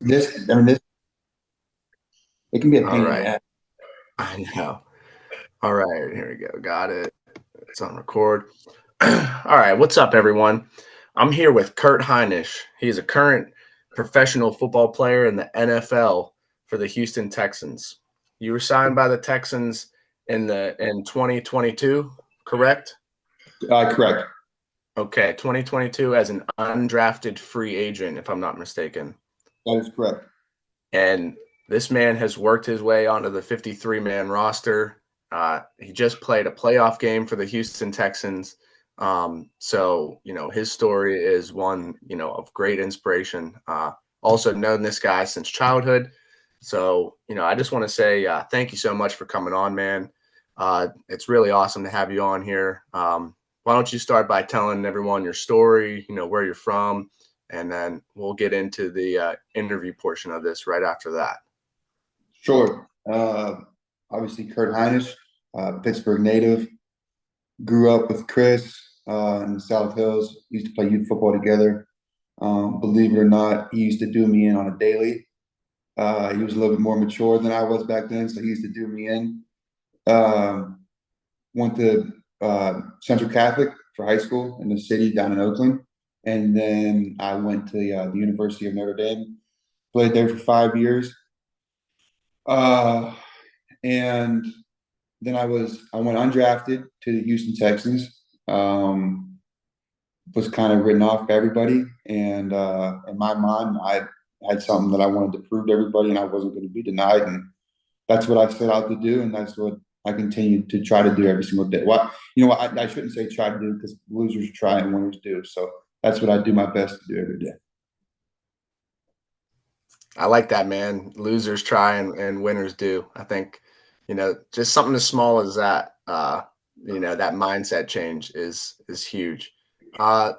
This, it can be a All pain in right. the ass. I know. All right. Here we go. Got it. It's on record. All right. What's up, everyone? I'm here with Kurt Hinish. He's a current professional football player in the NFL for the Houston Texans. You were signed by the Texans in 2022, correct? Correct. Okay, 2022 as an undrafted free agent, if I'm not mistaken. That is correct. And this man has worked his way onto the 53-man roster. He just played a playoff game for the Houston Texans. So his story is one, of great inspiration. Also known this guy since childhood. So I just want to say thank you so much for coming on, man. It's really awesome to have you on here. Why don't you start by telling everyone your story, where you're from, and then we'll get into the interview portion of this right after that. Sure. Obviously, Kurt Hinish, Pittsburgh native, grew up with Chris in the South Hills. Used to play youth football together. Believe it or not, he used to do me in on a daily. He was a little bit more mature than I was back then, so he used to do me in. Um, Went to Central Catholic for high school in the city down in Oakland, and then I went to the University of Notre Dame. Played there for 5 years. Uh, and then I went undrafted to the Houston Texans. Was kind of written off by everybody, and in my mind, I had something that I wanted to prove to everybody, and I wasn't going to be denied. And that's what I set out to do, and that's what I continue to try to do every single day. Well, I shouldn't say try to do because losers try and winners do. So that's what I do my best to do every day. I like that, man. Losers try and winners do. I think, just something as small as that, that mindset change is huge. Uh,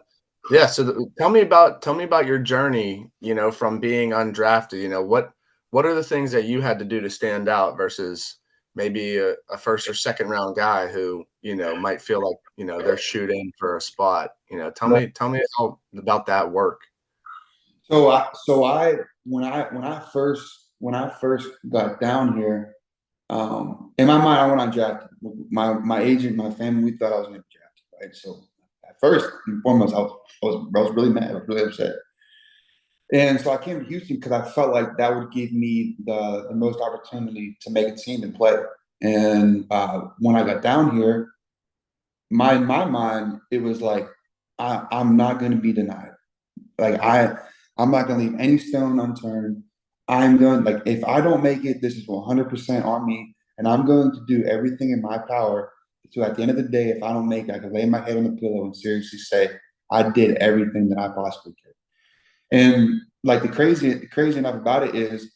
yeah. So tell me about your journey. From being undrafted. What are the things that you had to do to stand out versus maybe a first or second round guy who might feel like they're shooting for a spot. Tell me about that work. So I when I first got down here, in my mind, I went undrafted. My agent, my family, we thought I was going to be drafted, right? So at first and foremost, I was really mad. I was really upset. And so I came to Houston because I felt like that would give me the most opportunity to make a team and play. And when I got down here, in my mind, it was like I'm not going to be denied. I'm not going to leave any stone unturned. I'm going like if I don't make it, this is 100% on me, and I'm going to do everything in my power. So at the end of the day, if I don't make it, I can lay my head on the pillow and seriously say I did everything that I possibly could. And like the crazy enough about it is,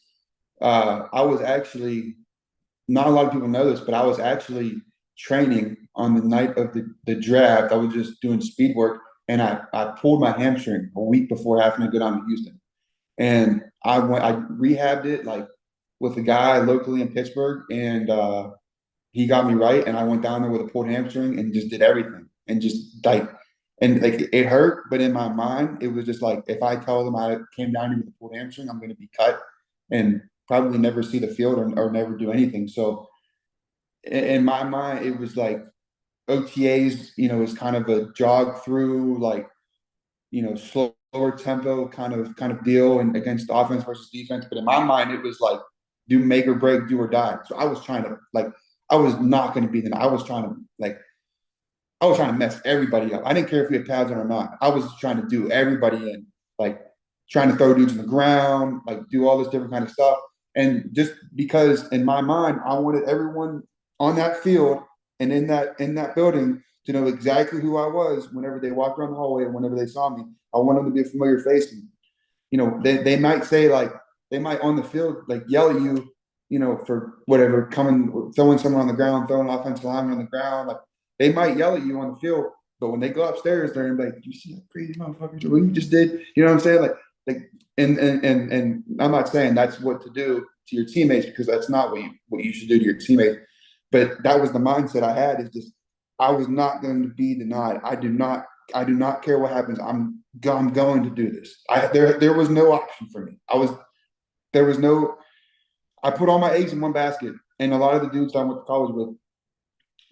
I was actually not a lot of people know this, but I was actually training on the night of the draft. I was just doing speed work, and I pulled my hamstring a week before having to go down to Houston. And I rehabbed it like with a guy locally in Pittsburgh, and he got me right. And I went down there with a pulled hamstring and just did everything, and just like and like it hurt, but in my mind, it was just like if I tell them I came down here with a pulled hamstring, I'm going to be cut and probably never see the field or never do anything. So in my mind, it was like OTAs, is kind of a jog through, like, slower tempo kind of deal and against offense versus defense. But in my mind, it was like do make or break, do or die. So I was trying to like I was not going to be the I was trying to like I was trying to mess everybody up. I didn't care if we had pads on or not. I was trying to do everybody in, like trying to throw dudes on the ground, like do all this different kind of stuff. And just because in my mind, I wanted everyone on that field and in that building to know exactly who I was whenever they walked around the hallway and whenever they saw me. I want them to be a familiar face. And, they might say like they might on the field like yell at you, for whatever, coming throwing someone on the ground, throwing an offensive lineman on the ground, like they might yell at you on the field, but when they go upstairs, they're like, "You see that crazy motherfucker? What you just did?" You know what I'm saying? Like, and I'm not saying that's what to do to your teammates because that's not what you should do to your teammates. But that was the mindset I had. Is just I was not going to be denied. I do not care what happens. I'm going to do this. There was no option for me. there was no. I put all my eggs in one basket, and a lot of the dudes that I went to college with,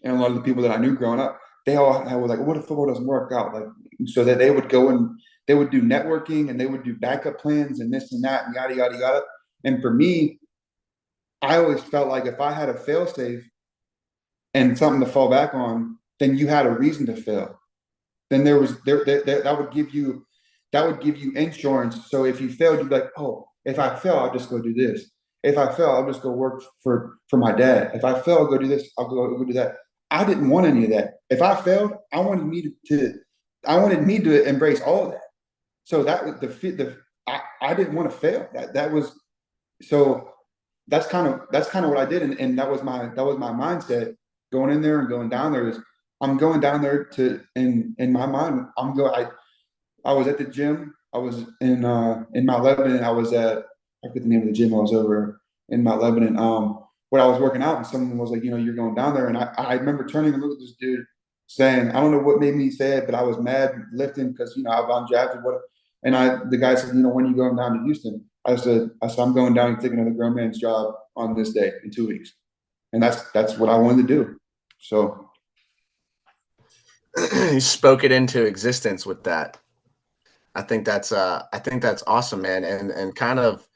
and a lot of the people that I knew growing up, they all were like, "What if football doesn't work out?" Like, so that they would go and they would do networking and they would do backup plans and this and that and yada yada yada. And for me, I always felt like if I had a fail safe and something to fall back on, then you had a reason to fail. Then that would give you insurance. So if you failed, you'd be like, oh, if I fail, I'll just go do this. If I fail, I'll just go work for my dad. If I fail, I'll go do this. I'll go do that. I didn't want any of that. If I failed, I wanted me to embrace all of that. So that was I didn't want to fail. That was so that's kind of what I did, and that was my mindset going in there and going down there is I'm going down there to in my mind I was at the gym. I was in Mount Lebanon. I was at I forget the name of the gym I was over in Mount Lebanon. Where I was working out and someone was like, you're going down there. And I remember turning and looking at this dude saying, I don't know what made me say it, but I was mad lifting because I've undrafted what and the guy said, when are you going down to Houston? I said, I'm going down and taking another grown man's job on this day in 2 weeks. And that's what I wanted to do. So You spoke it into existence with that. I think that's awesome, man. And kind of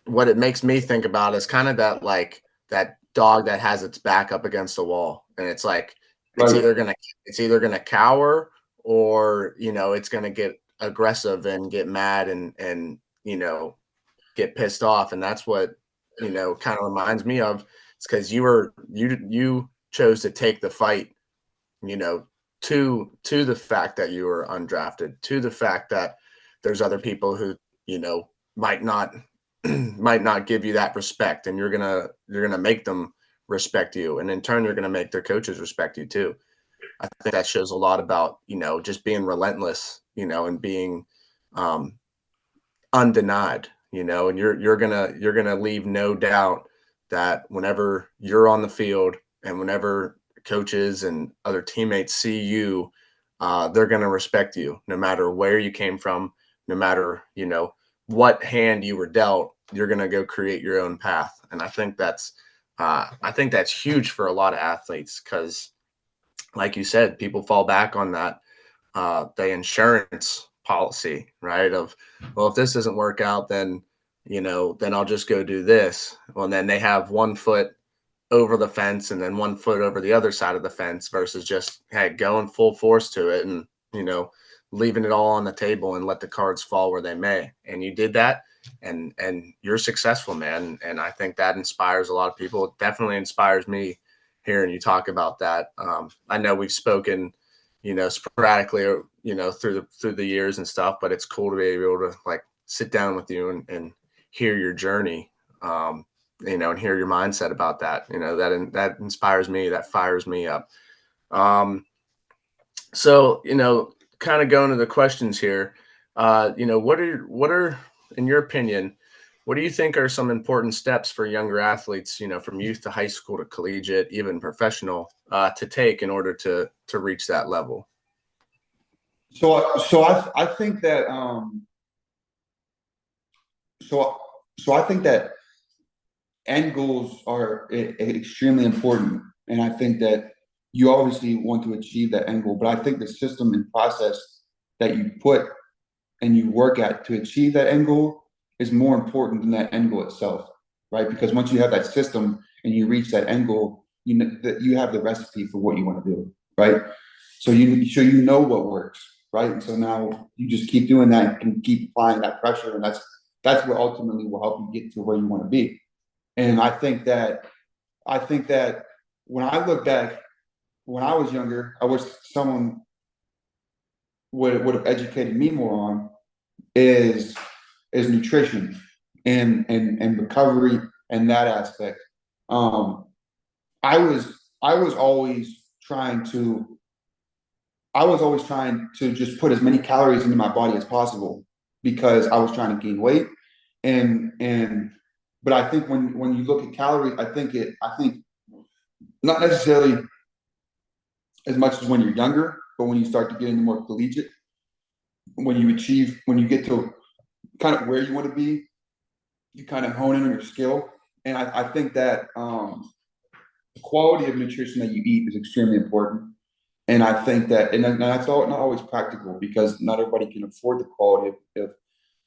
what it makes me think about is kind of that like that dog that has its back up against the wall, and it's like it's right. either gonna cower or it's gonna get aggressive and get mad and get pissed off, and that's what kind of reminds me of. It's because you chose to take the fight, to the fact that you were undrafted, to the fact that there's other people who might not might not give you that respect, and you're gonna make them respect you, and in turn you're gonna make their coaches respect you too. I think that shows a lot about just being relentless, and being um, undenied, and you're gonna leave no doubt that whenever you're on the field and whenever coaches and other teammates see you, they're gonna respect you no matter where you came from, no matter what hand you were dealt. You're gonna go create your own path, and I think that's huge for a lot of athletes because, like you said, people fall back on that the insurance policy, right? Of, well, if this doesn't work out, then I'll just go do this. Well, and then they have one foot over the fence and then one foot over the other side of the fence versus just, hey, going full force to it and, leaving it all on the table and let the cards fall where they may. And you did that, and you're successful, man. And I think that inspires a lot of people. It definitely inspires me hearing you talk about that. I know we've spoken, sporadically, through the years and stuff, but it's cool to be able to like sit down with you and hear your journey, and hear your mindset about that. That inspires me, that fires me up. So, kind of going to the questions here, what are, in your opinion, what do you think are some important steps for younger athletes, from youth to high school to collegiate, even professional, to take in order to reach that level? So I think that so I think that end goals are extremely important, and I think that you obviously want to achieve that end goal. But I think the system and process that you put and you work at to achieve that end goal is more important than that end goal itself, right? Because once you have that system and you reach that end goal, you know that you have the recipe for what you want to do, right? So you know what works, right? And so now you just keep doing that and keep applying that pressure, and that's what ultimately will help you get to where you want to be. And I think that when I look back, when I was younger, I wish someone would have educated me more on is nutrition and recovery and that aspect. Um, I was always trying to just put as many calories into my body as possible because I was trying to gain weight and but I think when you look at calories, I think not necessarily as much as when you're younger, but when you start to get into more collegiate, when you get to kind of where you want to be, you kind of hone in on your skill. And I think that the quality of nutrition that you eat is extremely important. And I think that, and that's all, not always practical because not everybody can afford the quality of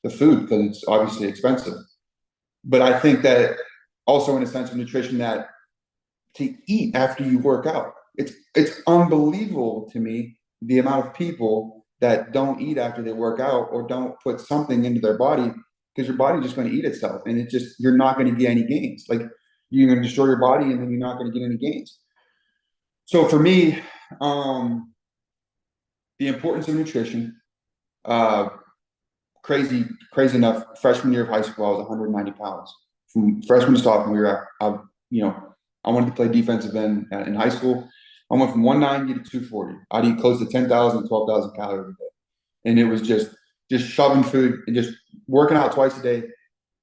the food because it's obviously expensive. But I think that also in a sense of nutrition that to eat after you work out, it's unbelievable to me the amount of people that don't eat after they work out or don't put something into their body because your body's just going to eat itself and it just you're not going to get any gains. Like you're going to destroy your body and then you're not going to get any gains. So for me, um, the importance of nutrition. Uh, crazy enough. Freshman year of high school, I was 190 pounds. From freshman to sophomore year, I wanted to play defensive end in high school. I went from 190 to 240. I'd eat close to 10,000, 12,000 calories a day, and it was just shoving food and just working out twice a day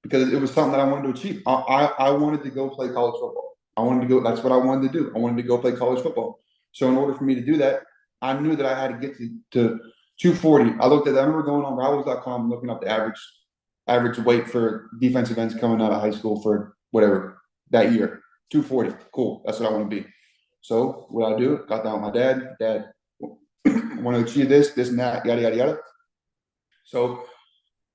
because it was something that I wanted to achieve. I wanted to go play college football. I wanted to go. That's what I wanted to do. I wanted to go play college football. So in order for me to do that, I knew that I had to get to 240. I remember going on rivals.com and looking up the average weight for defensive ends coming out of high school for whatever that year. 240. Cool. That's what I want to be. So what I do, got down with my dad. Dad, I want to achieve this and that, yada, yada, yada. So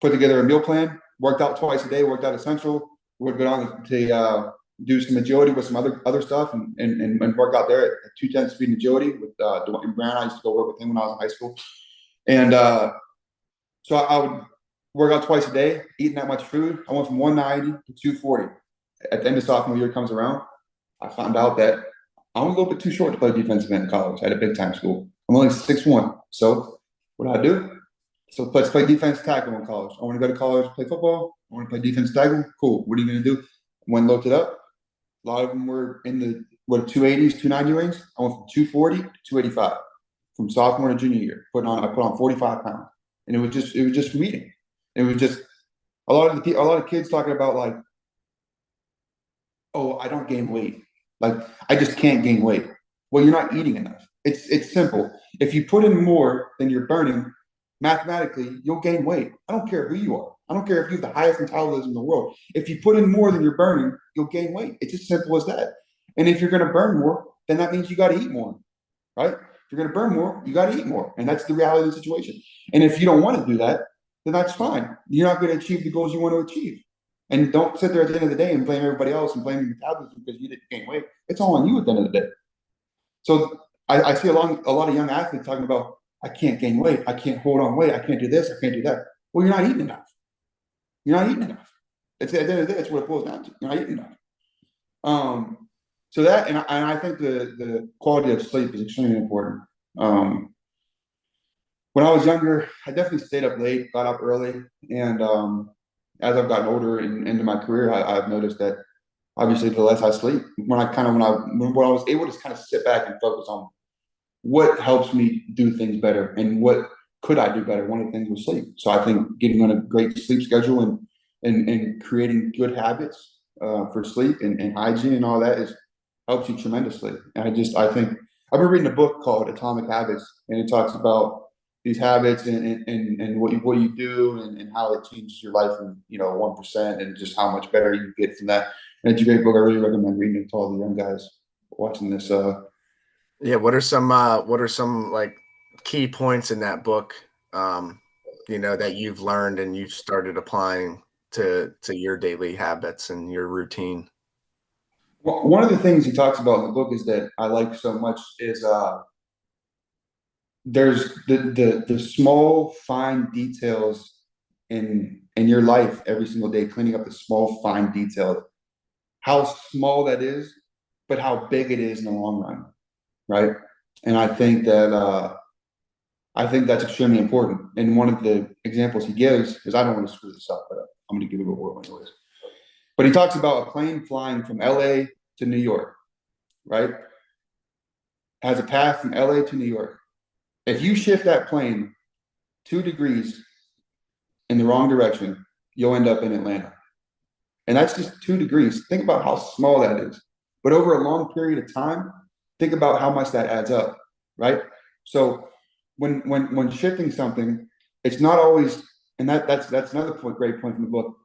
put together a meal plan, worked out twice a day, worked out at Central, would go down to do some agility with some other stuff and work out there at 210 speed and agility with Dwayne Brown. I used to go work with him when I was in high school. And so I would work out twice a day, eating that much food. I went from 190 to 240. At the end of sophomore year comes around, I found out that I'm a little bit too short to play defensive end in college at a big time school. I'm only 6'1". So what I do? So let's play defense tackle in college. I want to go to college, play football. I want to play defense tackle. Cool. What are you going to do? When looked it up, a lot of them were in the 280s, 290 range. I went from 240 to 285 from sophomore to junior year. I put on 45 pounds, and it was just from eating. It was just a lot of kids talking about like, oh, I don't gain weight. Like I just can't gain weight. Well, you're not eating enough. It's simple. If you put in more than you're burning, mathematically, you'll gain weight. I don't care who you are. I don't care if you have the highest metabolism in the world. If you put in more than you're burning, you'll gain weight. It's as simple as that. And if you're going to burn more, then that means you got to eat more, right? If you're going to burn more, you got to eat more. And that's the reality of the situation. And if you don't want to do that, then that's fine. You're not going to achieve the goals you want to achieve. And don't sit there at the end of the day and blame everybody else and blame your metabolism because you didn't gain weight. It's all on you at the end of the day. So I see a lot of young athletes talking about, I can't gain weight. I can't hold on weight. I can't do this. I can't do that. Well, you're not eating enough. You're not eating enough. It's at the end of the day, that's what it boils down to. You're not eating enough. So that, and I think the quality of sleep is extremely important. When I was younger, I definitely stayed up late, got up early, and as I've gotten older and into my career, I've noticed that obviously the less I sleep, when I was able to kind of sit back and focus on what helps me do things better and what could I do better, one of the things was sleep. So I think getting on a great sleep schedule and creating good habits for sleep and hygiene and all that helps you tremendously. And I think I've been reading a book called Atomic Habits, and it talks about these habits and what you do and how it changes your life in 1% and just how much better you get from that. And it's a great book. I really recommend reading it to all the young guys watching this. Yeah, what are some like key points in that book, that you've learned and you've started applying to your daily habits and your routine? Well, one of the things he talks about in the book is that I like so much is there's the small fine details in your life every single day, cleaning up the small fine details, how small that is, but how big it is in the long run, right? And I think that's extremely important. And one of the examples he gives is, I don't want to screw this up, but I'm going to give it a whirl anyways. But he talks about a plane flying from LA to New York, right? Has a path from LA to New York. If you shift that plane 2 degrees in the wrong direction, you'll end up in Atlanta. And that's just 2 degrees. Think about how small that is. But over a long period of time, think about how much that adds up, right? So when shifting something, it's not always, and that's another great point from the book.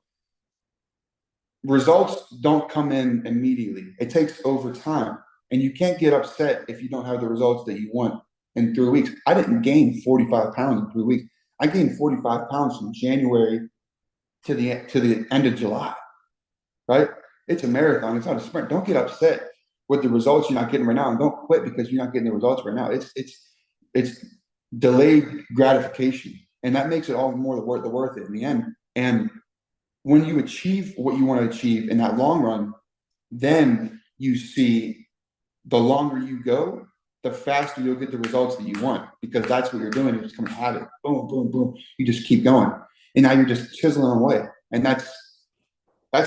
results don't come in immediately. It takes over time. And you can't get upset if you don't have the results that you want in 3 weeks. I didn't gain 45 pounds in 3 weeks. I gained 45 pounds from January to the end of July, right? It's a marathon. It's not a sprint. Don't get upset with the results you're not getting right now, and don't quit because you're not getting the results right now. It's delayed gratification, and that makes it all more the worth it in the end. And when you achieve what you want to achieve in that long run, then you see the longer you go, the faster you'll get the results that you want because that's what you're doing. It's become a habit. Boom, boom, boom. You just keep going, and now you're just chiseling away. And that's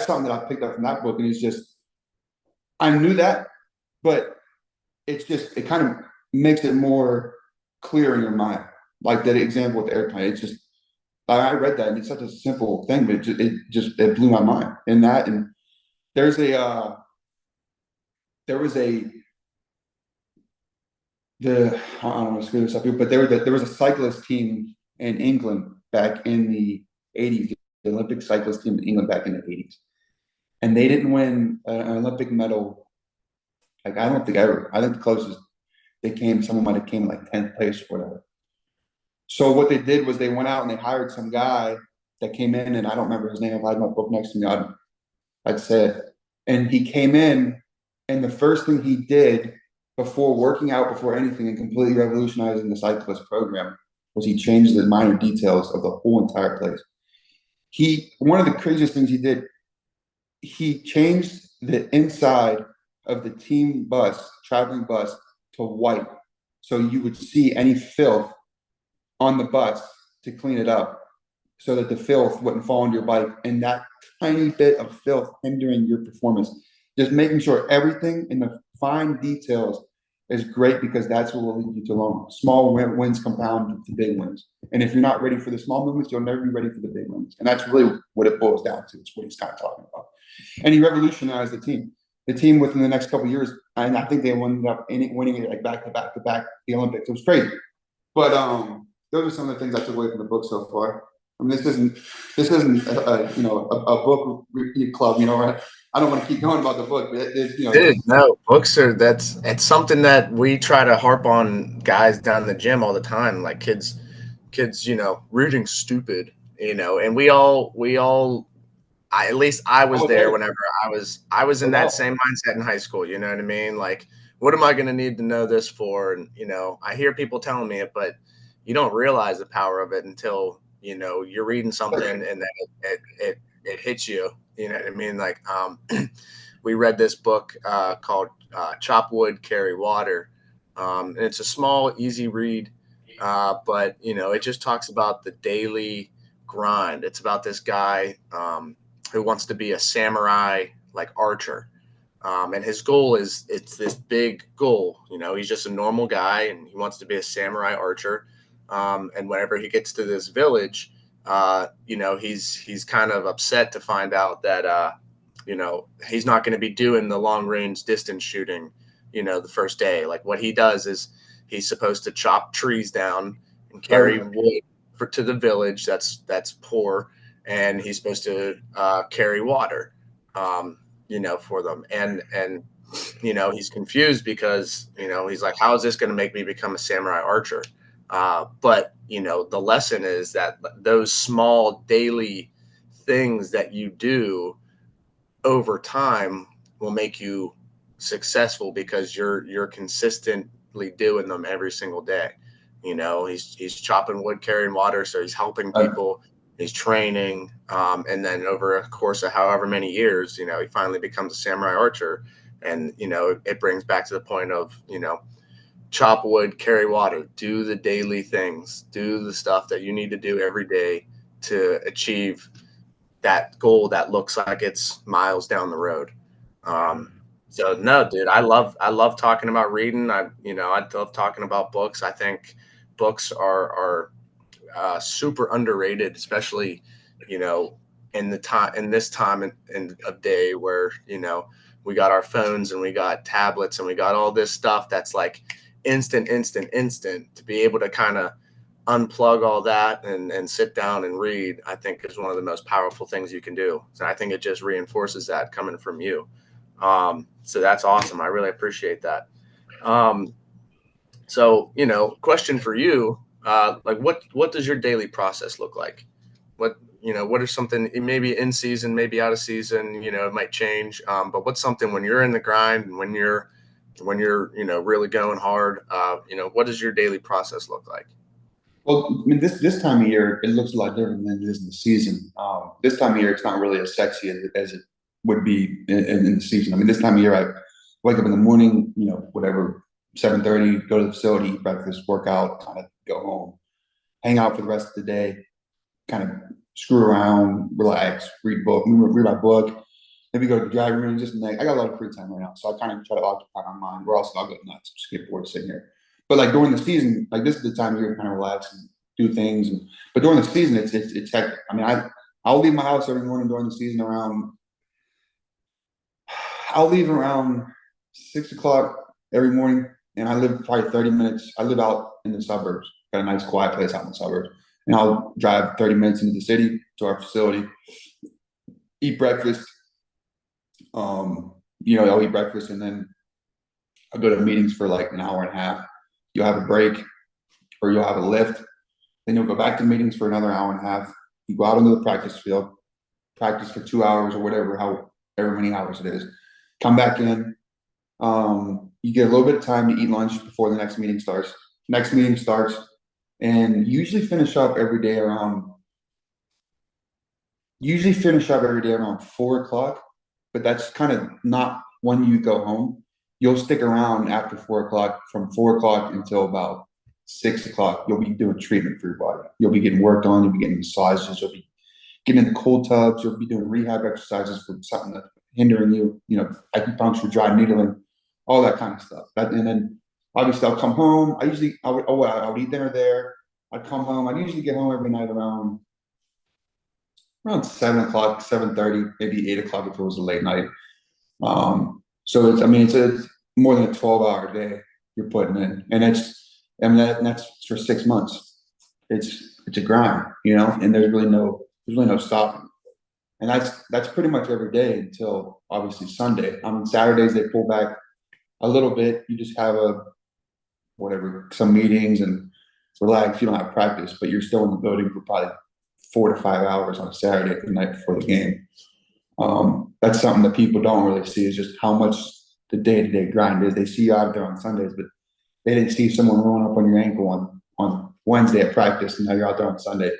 something that I picked up from that book. And it's just I knew that, but it kind of makes it more clear in your mind. Like that example with the airplane. It's just I read that and it's such a simple thing, but it blew my mind. And that and there's a there was a the I don't want to screw this up here, but there was a cyclist team in England back in the 80s, the Olympic cyclist team in England back in the 80s. And they didn't win an Olympic medal. Like I don't think ever. I think the closest they came, someone might have came like 10th place or whatever. So what they did was they went out and they hired some guy that came in, and I don't remember his name. If I had my book next to me, I'd say it. And he came in, and the first thing he did before working out, before anything, and completely revolutionizing the cyclist program was he changed the minor details of the whole entire place. One of the craziest things he did, he changed the inside of the team bus, traveling bus, to white. So you would see any filth on the bus to clean it up so that the filth wouldn't fall on your bike and that tiny bit of filth hindering your performance. Just making sure everything in the fine details is great because that's what will lead you to long. Small wins compound to big wins. And if you're not ready for the small movements, you'll never be ready for the big ones. And that's really what it boils down to. It's what he's kind of talking about. And he revolutionized the team. The team within the next couple of years, and I think they ended up winning it like back to back to back the Olympics. It was crazy. But those are some of the things I took away from the book so far. I mean, this isn't a book review club. I don't want to keep going about the book. But Dude, no, books are it's something that we try to harp on guys down in the gym all the time, like kids, reading stupid, and we all at least I was oh, there there, whenever I was no in that doubt. same mindset in high school, you know what I mean? Like, what am I going to need to know this for? And I hear people telling me it, but you don't realize the power of it until you're reading something and then it hits you. You know what I mean? Like, we read this book called Chop Wood, Carry Water. And it's a small, easy read, but it just talks about the daily grind. It's about this guy who wants to be a samurai, like archer. And his goal it's this big goal. He's just a normal guy and he wants to be a samurai archer. And whenever he gets to this village, he's kind of upset to find out that he's not going to be doing the long range distance shooting, the first day. Like what he does is he's supposed to chop trees down and carry Right. wood to the village that's poor, and he's supposed to carry water, for them. And he's confused because he's like, how is this going to make me become a samurai archer? But the lesson is that those small daily things that you do over time will make you successful because you're consistently doing them every single day. He's chopping wood, carrying water, so he's helping Right. people. He's training, and then over a course of however many years, he finally becomes a samurai archer. And it brings back to the point of chop wood, carry water, do the daily things, do the stuff that you need to do every day to achieve that goal that looks like it's miles down the road. Um, so no, dude, I love talking about reading. I love talking about books. I think books are super underrated, especially you know in this time of day where we got our phones and we got tablets and we got all this stuff that's like instant to be able to kind of unplug all that and sit down and read, I think is one of the most powerful things you can do. So I think it just reinforces that coming from you. So that's awesome. I really appreciate that. Um, so, question for you, like what does your daily process look like? What is something maybe in season, maybe out of season, it might change. But what's something when you're in the grind and when you're really going hard, what does your daily process look like? Well, I mean, this time of year, it looks a lot different than it is in the season. This time of year, it's not really as sexy as it would be in the season. I mean, this time of year, I wake up in the morning, whatever, 7:30, go to the facility, eat breakfast, work out, kind of go home, hang out for the rest of the day, kind of screw around, relax, read my book, maybe go to the driving range, just like I got a lot of free time right now, so I kind of try to occupy my mind. Or else I'll get nuts, just get bored sitting here. But like during the season, like this is the time of year to kind of relax and do things. But during the season, it's hectic. I mean, I'll leave my house every morning during the season around. I'll leave around 6 o'clock every morning, and I live probably 30 minutes. I live out in the suburbs, got a nice quiet place out in the suburbs, and I'll drive 30 minutes into the city to our facility, eat breakfast. I'll eat breakfast and then I'll go to meetings for like an hour and a half. You'll have a break or you'll have a lift. Then you'll go back to meetings for another hour and a half. You go out into the practice field, practice for 2 hours or whatever, however many hours it is. Come back in. You get a little bit of time to eat lunch before the next meeting starts. Next meeting starts, and usually finish up every day around 4 o'clock, but that's kind of not when you go home. You'll stick around after 4 o'clock, from 4 o'clock until about 6 o'clock. You'll be doing treatment for your body. You'll be getting worked on. You'll be getting massages. You'll be getting in the cold tubs. You'll be doing rehab exercises for something that's hindering you. Acupuncture, dry needling, all that kind of stuff. And then obviously I'll come home. I would eat dinner there. I'd come home. I'd usually get home every night around 7 o'clock, 7:30, maybe 8 o'clock if it was a late night. So it's more than a 12-hour day you're putting in, and that's for 6 months. It's a grind, and there's really no stopping, and that's pretty much every day until obviously Sunday. Saturdays they pull back a little bit. You just have some meetings and relax. You don't have practice, but you're still in the building for probably 4 to 5 hours on a Saturday, the night before the game. That's something that people don't really see, is just how much the day-to-day grind is. They see you out there on Sundays, but they didn't see someone rolling up on your ankle on Wednesday at practice, and now you're out there on Sunday.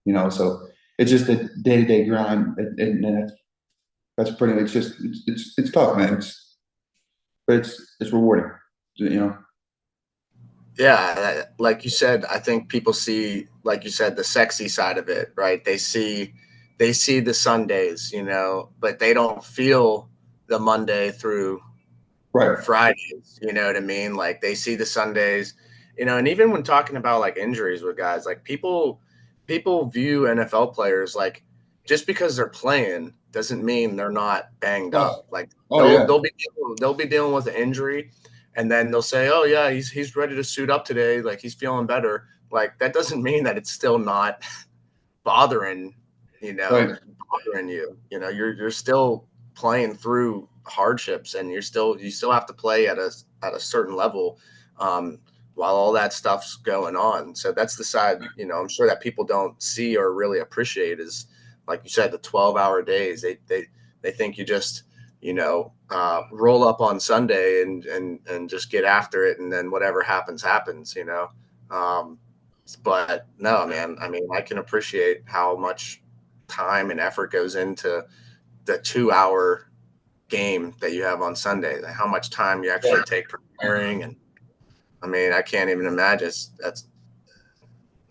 So it's just a day-to-day grind, and that's pretty. It's tough, man. But it's rewarding. Yeah, like you said, I think people see, like you said, the sexy side of it, right? They see the Sundays, but they don't feel the Monday through Right. Fridays, you know what I mean? Like they see the Sundays, and even when talking about like injuries with guys, like people view NFL players like just because they're playing doesn't mean they're not banged Oh, up. Like oh they'll yeah. they'll be dealing with an injury, and then they'll say, "Oh yeah, he's ready to suit up today. Like he's feeling better." Like that doesn't mean that it's still not bothering, Right. bothering you. You're still playing through hardships, and you still have to play at a certain level, um, while all that stuff's going on. So that's the side, I'm sure that people don't see or really appreciate is, like you said, the 12-hour days. They think you just, roll up on Sunday and just get after it, and then whatever happens, happens. Um, but no, man, I mean, I can appreciate how much time and effort goes into the 2-hour game that you have on Sunday, like how much time you actually take preparing. And I mean, I can't even imagine. That's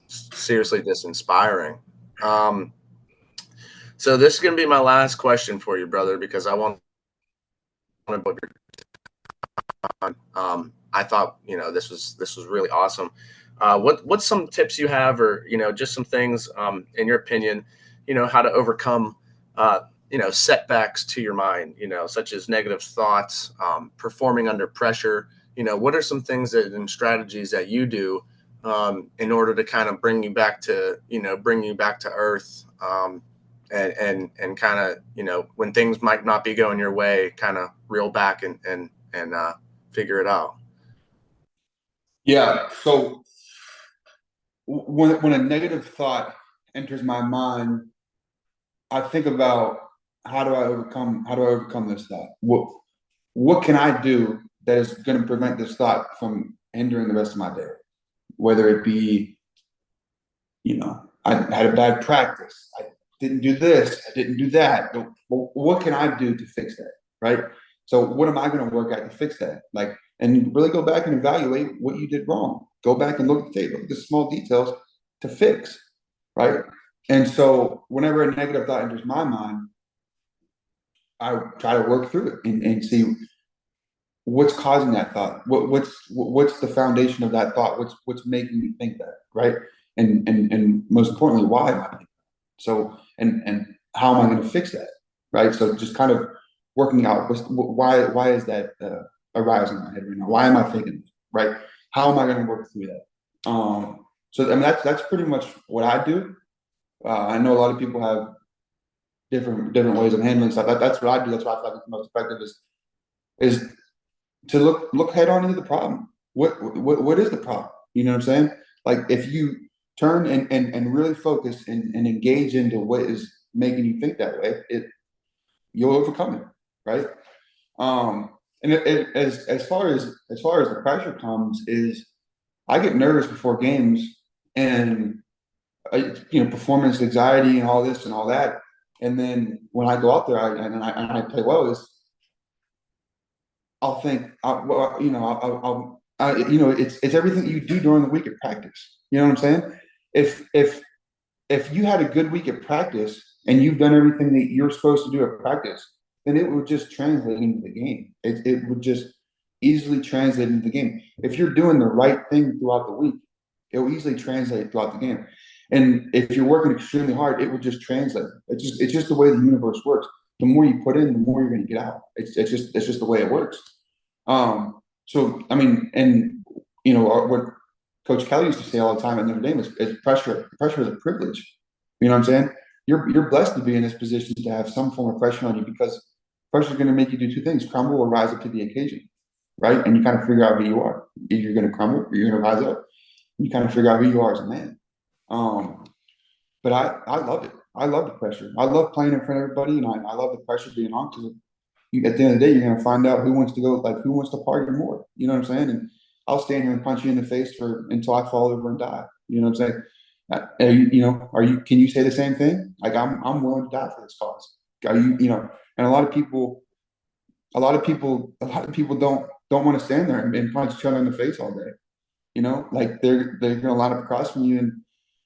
seriously just inspiring. Um, so this is going to be my last question for you, brother, because I want to book your time. I thought, this was really awesome. What's some tips you have, or just some things, in your opinion, how to overcome, setbacks to your mind, such as negative thoughts, performing under pressure. What are some things and strategies that you do, in order to kind of bring you back to, earth, and kind of, when things might not be going your way, kind of reel back and figure it out. Yeah. So when a negative thought enters my mind, I think about how do I overcome this thought? What can I do that is going to prevent this thought from hindering the rest of my day? Whether it be, I had a bad practice. I didn't do this. I didn't do that. What can I do to fix that? Right. So what am I going to work at to fix that? Like, and really go back and evaluate what you did wrong. Go back and look at the tape, look at the small details to fix. Right. And so whenever a negative thought enters my mind, I try to work through it and see what's causing that thought. What's the foundation of that thought? What's making me think that, right? And most importantly, why am I thinking that? So and how am I going to fix that, right? So just kind of working out why is that arising in my head right now? Why am I thinking this, right? How am I going to work through that? So I mean that's pretty much what I do. I know a lot of people have different ways of handling stuff. That's what I do. That's why I feel like it's the most effective is to look head on into the problem. What is the problem? You know what I'm saying? Like if you turn and really focus and engage into what is making you think that way, you'll overcome it, right? And as far as the pressure comes, is I get nervous before games and performance anxiety and all this and all that. And then when I go out there and I play well, is I'll think, well, it's everything you do during the week at practice. You know what I'm saying? If you had a good week at practice and you've done everything that you're supposed to do at practice, then it would just translate into the game. It would just easily translate into the game. If you're doing the right thing throughout the week, it will easily translate throughout the game. And if you're working extremely hard, it will just translate. It's just the way the universe works. The more you put in, the more you're going to get out. It's just the way it works. So I mean, and what Coach Kelly used to say all the time at Notre Dame is pressure. Pressure is a privilege. You know what I'm saying? You're blessed to be in this position to have some form of pressure on you because pressure is going to make you do two things: crumble or rise up to the occasion, right? And you kind of figure out who you are. Either you're going to crumble or you're going to rise up. You kind of figure out who you are as a man. But I love it. I love the pressure. I love playing in front of everybody, and I love the pressure being on because at the end of the day, you're gonna find out who wants to party more. You know what I'm saying? And I'll stand here and punch you in the face until I fall over and die. You know what I'm saying? Can you say the same thing? Like I'm willing to die for this cause. Are you, and a lot of people don't want to stand there and punch each other in the face all day. Like they're gonna line up across from you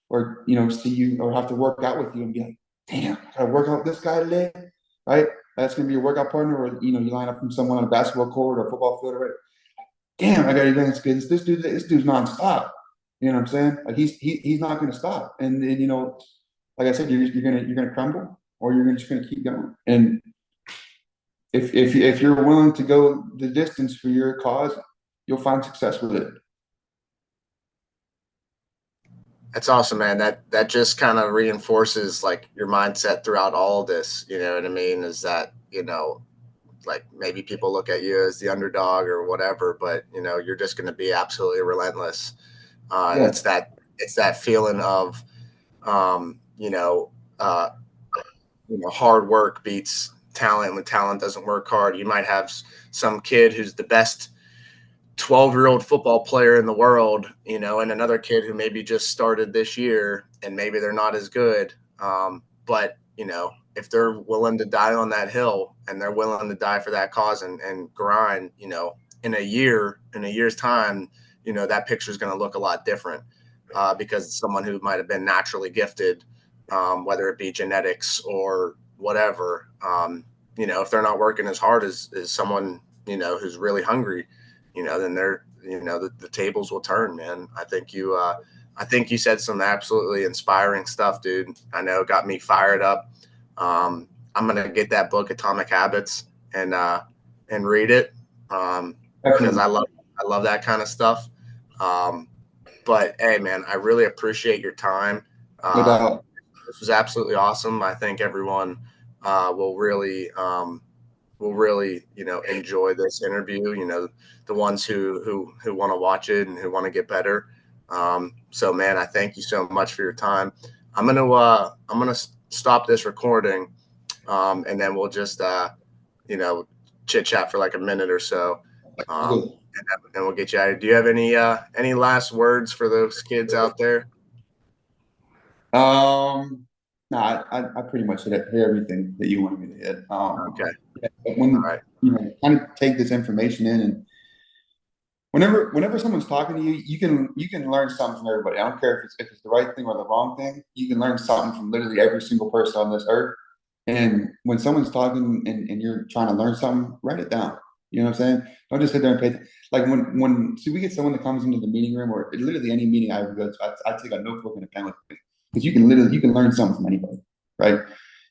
or see you or have to work out with you and be like, damn, I gotta work out with this guy today, right? That's gonna be a workout partner, or you line up from someone on a basketball court or a football field, right? Damn, I gotta against this dude's nonstop. You know what I'm saying? Like he's not gonna stop. And like I said, you're gonna crumble or just gonna keep going. And if you're willing to go the distance for your cause, you'll find success with it. That's awesome, man. That just kind of reinforces like your mindset throughout all of this. You know what I mean? Is that, like maybe people look at you as the underdog or whatever, but you're just going to be absolutely relentless. Yeah. It's that feeling of, um, you know, uh, hard work beats talent when talent doesn't work hard. You might have some kid who's the best 12-year-old football player in the world, and another kid who maybe just started this year and maybe they're not as good. But, if they're willing to die on that hill and they're willing to die for that cause and grind, in a year's time, that picture is going to look a lot different because it's someone who might have been naturally gifted, whether it be genetics or whatever. If they're not working as hard as someone, who's really hungry, then the tables will turn, man. I think you said some absolutely inspiring stuff, dude. I know it got me fired up. I'm gonna get that book, Atomic Habits, and read it because Definitely. I love that kind of stuff. But hey, man, I really appreciate your time. No Um, doubt. this was absolutely awesome. I think everyone will really enjoy this interview. The ones who want to watch it and who want to get better. So, man, I thank you so much for your time. I'm gonna stop this recording, and then we'll just you know chit chat for like a minute or so. Um, and we'll get you out. Do you have any last words for those kids out there? No, I pretty much hit everything that you wanted me to hit. Okay. But All when right. kind of take this information in, and whenever someone's talking to you, you can learn something from everybody. I don't care if it's the right thing or the wrong thing. You can learn something from literally every single person on this earth. And when someone's talking and you're trying to learn something, write it down. You know what I'm saying? Don't just sit there and pay. Like when see we get someone that comes into the meeting room or literally any meeting I ever go to, I take a notebook and a pen with me because you can learn something from anybody, right?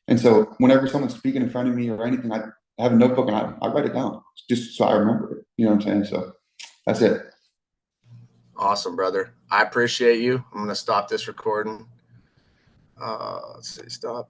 And so whenever someone's speaking in front of me or anything, I have a notebook and I write it down just so I remember it. You know what I'm saying? So that's it. Awesome, brother. I appreciate you. I'm gonna stop this recording. Let's see, stop.